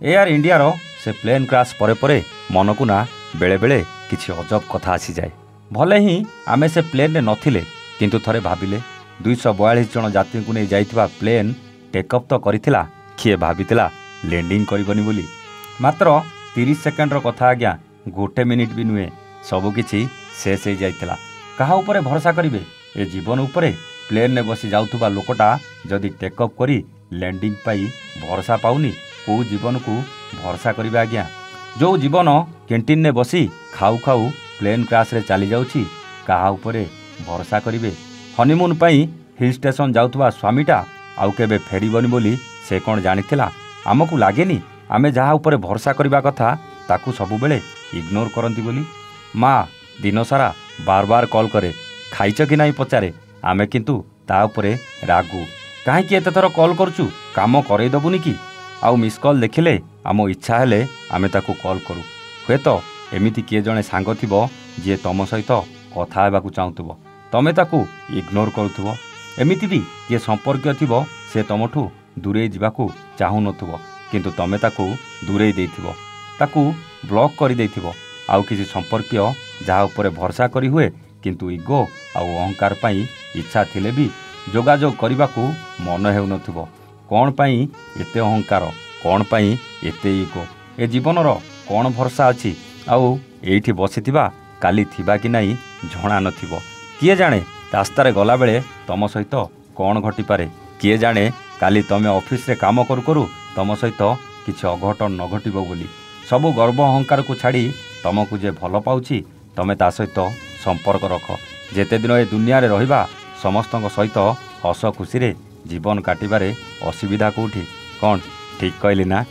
Air India रो से plane crash परे परे मन को ना बेले बेले किछि अजब कथा आसी जाए। भले ही आमे से प्लेन रे नथिले किंतु थरे भाबिले 242 जन यात्री को नहीं जाइथिबा प्लेन टेकअप तो करिथिला, किए भाबितिला लैंडिंग करबनी बोली। मात्र 30 सेकेंड रो कथा आज्ञा, गोटे मिनिट भी नुहे, सबकिछि शेष हो जाइथिला। कहा उपरे भरोसा करिवे? ए जीवन उपरे प्लेन ने बसी जाउथुबा लोकटा जदि टेकअप करी लैंडिंग पाई भरोसा पाउनी, को जीवन को भरोसा करिवे आज्ञा? जो जीवन कैंटीन ने बसी खाऊ खाऊ प्लेन क्रैश रे चली जाउछि, कहा उपरे भरोसा करिवे? हनीमून पाई हिल स्टेशन जाउथुबा स्वामीटा आउ केबे फेरिबनी बोली से कोन जानिथिला? आमको लागेनी आमे जहा उपरे भरोसा करिबा कथा ताकू सबु बेले इग्नोर करंती बोली। माँ दिन सारा बार बार कॉल करे, खाइच कि नहीं पचारे, आमे किंतु ता उपरे रागू, काहेकि एते थर कॉल करचु, काम करई दबुनी कि? आउ मिस कॉल देखिले आम इच्छा हेले आमे ताकू कॉल करू। हुए तो एमिति किए जणे सांग थिबो जे तम सहित कथा हेबाकू चाहुथुबो, तमे ताकू इग्नोर करूथुबो। एमिति भी किए संपर्क थिबो से तमठू दूरे जिबाकू चाहू नथुबो, किंतु तमे ताकू दूरे देइथिबो, ताकू ब्लॉक करि देइथिबो। आउ किसी संपर्कीय जहा उपरे भरोसा करी हुए किंतु इगो आउ अहंकार पाई इच्छा थिले भी जोगाजोग करबाकू मन हेउ नथुबो। कोन पाई एते अहंकार, कोन पाई एते इगो? ए जीवनर कोन भरोसा अछि? आउ एइठी बसिथिबा काली थिबा कि नाही जणा नथिबो। किए जाने रास्तारे गला बेले तम सहित कोन घटी पारे? किए जाने काली तमे ऑफिस रे काम करू करू तम सहित किछि अघटन न घटिबो बोली। सबु गर्व अहंकार को छाड़ी तमको जे भल पाउछि तमे ता सहित संपर्क रख। जेते दिन ए दुनिया रे रहिबा समस्तक सहित हस खुशी रे जीवन काटिबारे असुविधा कोठी? कौन ठीक कहली ना?